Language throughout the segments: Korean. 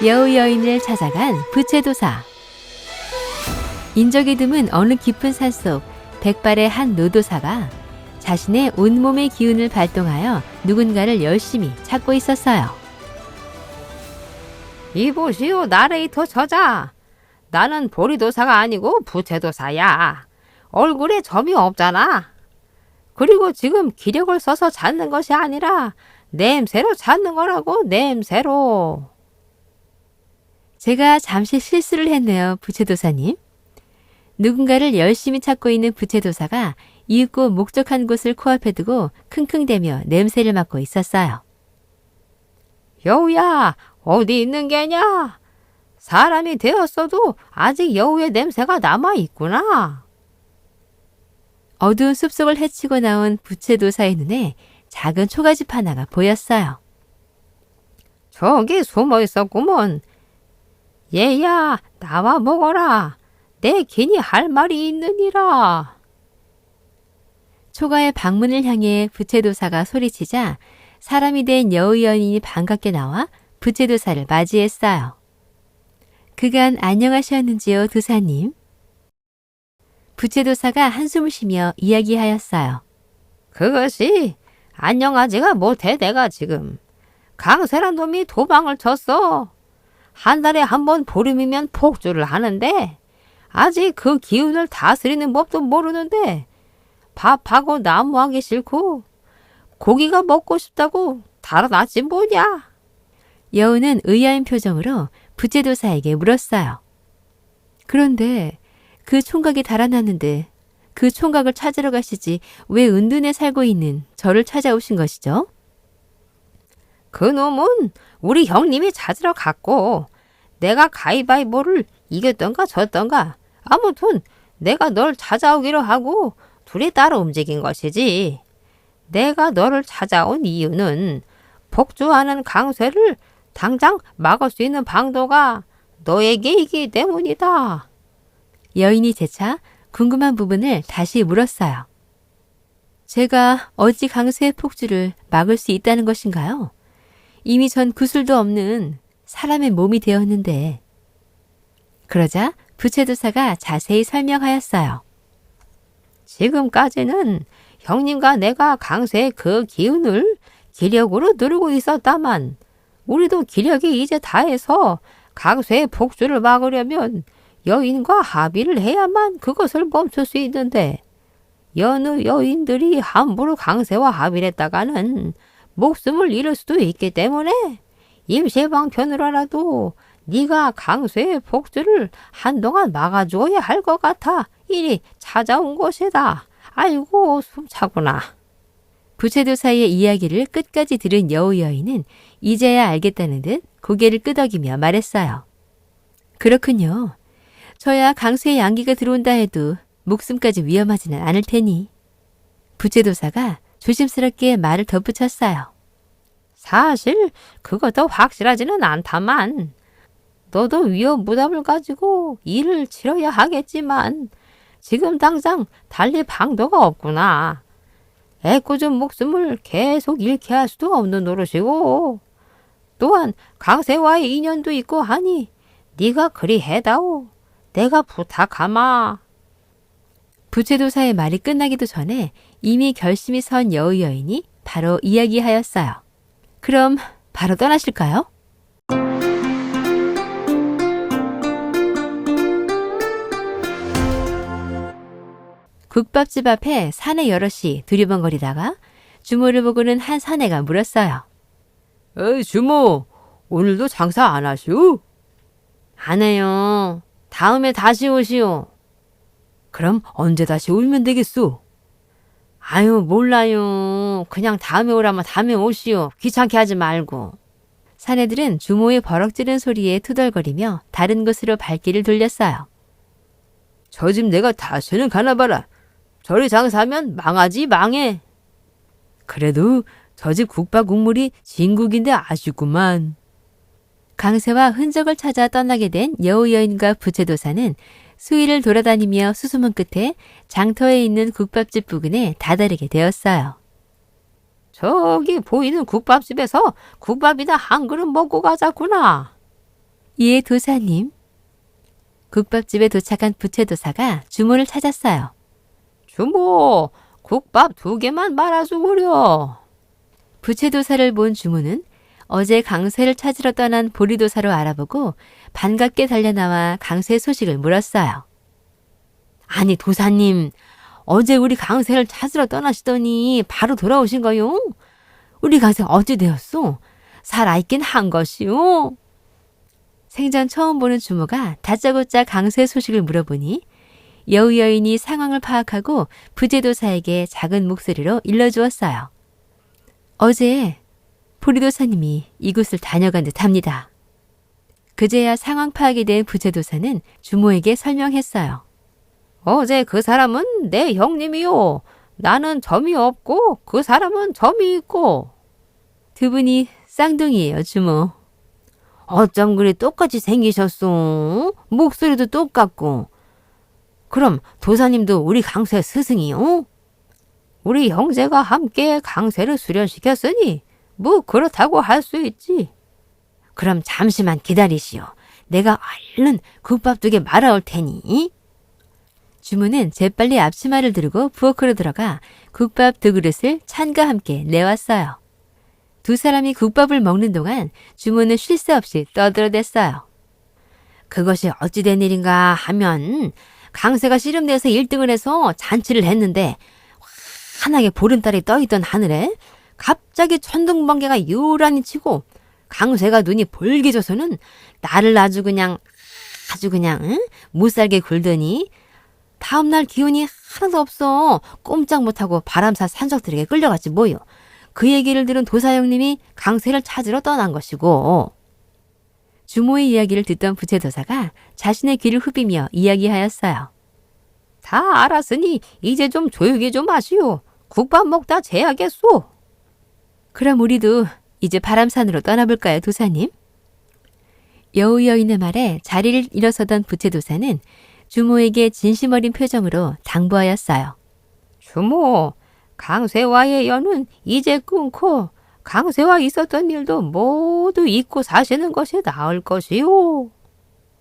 여우 여인을 찾아간 부채도사. 인적이 드문 어느 깊은 산속 백발의 한 노도사가 자신의 온몸의 기운을 발동하여 누군가를 열심히 찾고 있었어요. 이보시오, 나레이터 저자. 나는 보리도사가 아니고 부채도사야. 얼굴에 점이 없잖아. 그리고 지금 기력을 써서 찾는 것이 아니라 냄새로 찾는 거라고, 냄새로. 제가 잠시 실수를 했네요, 부채도사님. 누군가를 열심히 찾고 있는 부채도사가 이윽고 목적한 곳을 코앞에 두고 킁킁대며 냄새를 맡고 있었어요. 여우야, 어디 있는 게냐? 사람이 되었어도 아직 여우의 냄새가 남아있구나. 어두운 숲속을 헤치고 나온 부채도사의 눈에 작은 초가집 하나가 보였어요. 저기 숨어 있었구먼. 얘야, 나와 먹어라. 내 기니 할 말이 있느니라. 초가의 방문을 향해 부채도사가 소리치자 사람이 된 여우 여인이 반갑게 나와 부채도사를 맞이했어요. 그간 안녕하셨는지요, 도사님? 부채도사가 한숨을 쉬며 이야기하였어요. 그것이 안녕하지가 못해. 내가 지금 강세란 놈이 도망을 쳤어. 한 달에 한 번 보름이면 폭주를 하는데 아직 그 기운을 다스리는 법도 모르는데 밥하고 나무하기 싫고 고기가 먹고 싶다고 달아났지 뭐냐. 여우는 의아한 표정으로 부채도사에게 물었어요. 그런데 그 총각이 달아났는데 그 총각을 찾으러 가시지 왜 은둔에 살고 있는 저를 찾아오신 것이죠? 그 놈은 우리 형님이 찾으러 갔고 내가 가위바위보를 이겼던가 졌던가 아무튼 내가 널 찾아오기로 하고 둘이 따로 움직인 것이지. 내가 너를 찾아온 이유는 폭주하는 강쇠를 당장 막을 수 있는 방도가 너에게 있기 때문이다. 여인이 재차 궁금한 부분을 다시 물었어요. 제가 어찌 강쇠의 폭주를 막을 수 있다는 것인가요? 이미 전 구슬도 없는 사람의 몸이 되었는데. 그러자 부채도사가 자세히 설명하였어요. 지금까지는 형님과 내가 강쇠의 그 기운을 기력으로 누르고 있었다만 우리도 기력이 이제 다해서 강쇠의 폭주를 막으려면 여인과 합의를 해야만 그것을 멈출 수 있는데 여느 여인들이 함부로 강쇠와 합의를 했다가는 목숨을 잃을 수도 있기 때문에 임시방편으로라도 네가 강쇠의 폭주를 한동안 막아주어야 할 것 같아 이리 찾아온 것이다. 아이고 숨차구나. 부채도사의 이야기를 끝까지 들은 여우 여인은 이제야 알겠다는 듯 고개를 끄덕이며 말했어요. 그렇군요. 저야 강쇠의 양기가 들어온다 해도 목숨까지 위험하지는 않을 테니. 부채도사가 조심스럽게 말을 덧붙였어요. 사실 그것도 확실하지는 않다만 너도 위험 부담을 가지고 일을 치러야 하겠지만 지금 당장 달릴 방도가 없구나. 애꿎은 목숨을 계속 잃게 할 수도 없는 노릇이고 또한 강세와의 인연도 있고 하니 네가 그리 해다오. 내가 부탁하마. 부채도사의 말이 끝나기도 전에 이미 결심이 선 여우 여인이 바로 이야기하였어요. 그럼 바로 떠나실까요? 국밥집 앞에 사내 여럿이 두리번거리다가 주모를 보고는 한 사내가 물었어요. 에이 주모, 오늘도 장사 안 하시오? 안 해요. 다음에 다시 오시오. 그럼 언제 다시 오면 되겠소? 아유 몰라요. 그냥 다음에 오라면 다음에 오시오. 귀찮게 하지 말고. 사내들은 주모의 버럭지른 소리에 투덜거리며 다른 곳으로 발길을 돌렸어요. 저 집 내가 다시는 가나봐라. 저리 장사하면 망하지 망해. 그래도 저 집 국밥 국물이 진국인데 아쉽구만. 강세와 흔적을 찾아 떠나게 된 여우 여인과 부채도사는 수위를 돌아다니며 수소문 끝에 장터에 있는 국밥집 부근에 다다르게 되었어요. 저기 보이는 국밥집에서 국밥이나 한 그릇 먹고 가자꾸나. 예, 도사님. 국밥집에 도착한 부채도사가 주모를 찾았어요. 주모, 국밥 2개만 말아주구려. 부채도사를 본 주모는 어제 강쇠를 찾으러 떠난 보리도사로 알아보고 반갑게 달려나와 강쇠 소식을 물었어요. 아니, 도사님, 어제 우리 강쇠를 찾으러 떠나시더니 바로 돌아오신 거요? 우리 강쇠 어찌 되었소? 살아있긴 한 것이요? 생전 처음 보는 주모가 다짜고짜 강쇠 소식을 물어보니 여우 여인이 상황을 파악하고 부제도사에게 작은 목소리로 일러주었어요. 어제 보리도사님이 이곳을 다녀간 듯합니다. 그제야 상황 파악이 된 부제도사는 주모에게 설명했어요. 어제 그 사람은 내 형님이요. 나는 점이 없고 그 사람은 점이 있고. 두 분이 쌍둥이에요, 주모. 어쩜 그리 똑같이 생기셨소? 목소리도 똑같고. 그럼 도사님도 우리 강쇠 스승이요? 우리 형제가 함께 강쇠를 수련시켰으니 뭐 그렇다고 할 수 있지. 그럼 잠시만 기다리시오. 내가 얼른 국밥 2개 말아올 테니. 주모는 재빨리 앞치마를 들고 부엌으로 들어가 국밥 2그릇을 찬과 함께 내왔어요. 두 사람이 국밥을 먹는 동안 주모는 쉴 새 없이 떠들어댔어요. 그것이 어찌된 일인가 하면 강쇠가 씨름대에서 1등을 해서 잔치를 했는데 환하게 보름달이 떠있던 하늘에 갑자기 천둥번개가 요란히 치고 강쇠가 눈이 볼개져서는 나를 아주 그냥 응? 못살게 굴더니 다음날 기운이 하나도 없어 꼼짝 못하고 바람사 산적들에게 끌려갔지 뭐요. 그 얘기를 들은 도사 형님이 강쇠를 찾으러 떠난 것이고. 주모의 이야기를 듣던 부채도사가 자신의 귀를 후비며 이야기하였어요. 다 알았으니 이제 좀 조용히 좀 하시오. 국밥 먹다 재야겠소. 그럼 우리도 이제 바람산으로 떠나볼까요, 도사님? 여우 여인의 말에 자리를 일어서던 부채도사는 주모에게 진심 어린 표정으로 당부하였어요. 주모, 강쇠와의 연은 이제 끊고 강쇠와 있었던 일도 모두 잊고 사시는 것이 나을 것이요.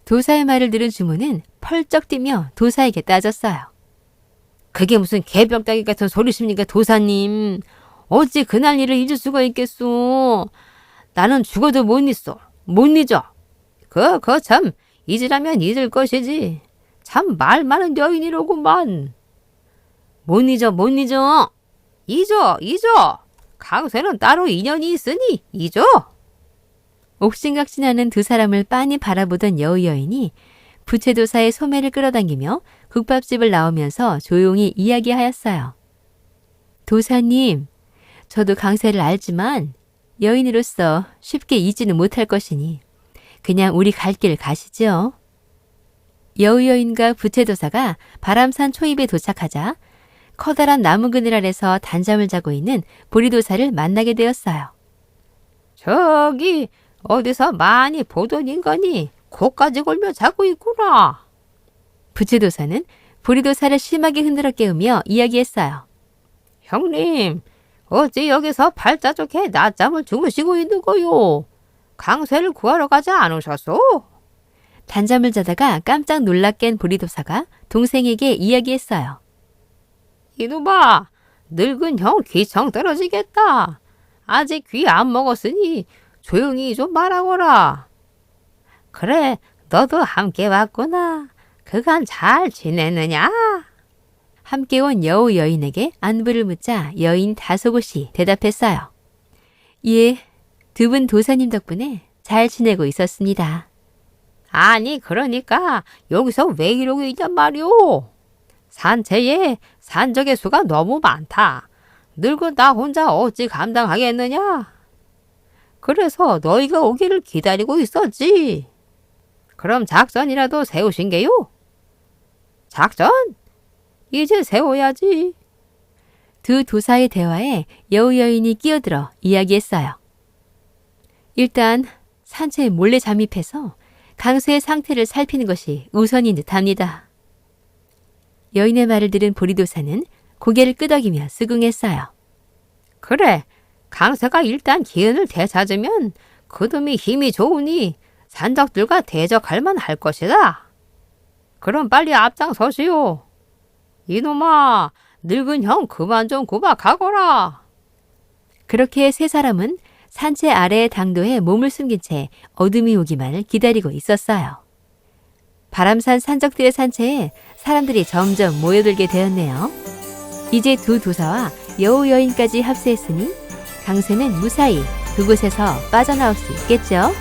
도사의 말을 들은 주모는 펄쩍 뛰며 도사에게 따졌어요. 그게 무슨 개벽다기 같은 소리십니까, 도사님. 어찌 그날 일을 잊을 수가 있겠소. 나는 죽어도 못 잊어. 못 잊어. 참 잊으라면 잊을 것이지. 참 말 많은 여인이로구만. 못 잊어. 잊어. 강쇠는 따로 인연이 있으니 잊어. 옥신각신하는 두 사람을 빤히 바라보던 여우 여인이 부채도사의 소매를 끌어당기며 국밥집을 나오면서 조용히 이야기하였어요. 도사님, 저도 강쇠를 알지만 여인으로서 쉽게 잊지는 못할 것이니 그냥 우리 갈 길 가시죠. 여우 여인과 부채도사가 바람산 초입에 도착하자 커다란 나무 그늘 아래서 단잠을 자고 있는 보리도사를 만나게 되었어요. 저기 어디서 많이 보던 인간이 코까지 골며 자고 있구나. 부채도사는 보리도사를 심하게 흔들어 깨우며 이야기했어요. 형님, 어찌 여기서 발자족해 낮잠을 주무시고 있는 거요? 강쇠를 구하러 가지 않으셨소? 단잠을 자다가 깜짝 놀라 깬 보리도사가 동생에게 이야기했어요. 이놈아, 늙은 형 귀청 떨어지겠다. 아직 귀 안 먹었으니 조용히 좀 말하거라. 그래, 너도 함께 왔구나. 그간 잘 지냈느냐? 함께 온 여우 여인에게 안부를 묻자 여인 다소곳이 대답했어요. 예, 두 분 도사님 덕분에 잘 지내고 있었습니다. 아니, 그러니까 여기서 왜 이러고 있냔 말이오. 산채에 산적의 수가 너무 많다. 늙은 나 혼자 어찌 감당하겠느냐? 그래서 너희가 오기를 기다리고 있었지. 그럼 작전이라도 세우신 게요? 작전? 이제 세워야지. 두 도사의 대화에 여우 여인이 끼어들어 이야기했어요. 일단 산채에 몰래 잠입해서 강쇠의 상태를 살피는 것이 우선인 듯합니다. 여인의 말을 들은 보리도사는 고개를 끄덕이며 수긍했어요. 그래, 강쇠가 일단 기운을 되찾으면 그놈이 힘이 좋으니 산적들과 대적할 만할 것이다. 그럼 빨리 앞장서시오. 이놈아, 늙은 형 그만 좀 구박하거라. 그렇게 세 사람은 산채 아래의 당도에 몸을 숨긴 채 어둠이 오기만을 기다리고 있었어요. 바람산 산적들의 산채에 사람들이 점점 모여들게 되었네요. 이제 두 도사와 여우 여인까지 합세했으니 강새는 무사히 그곳에서 빠져나올 수 있겠죠.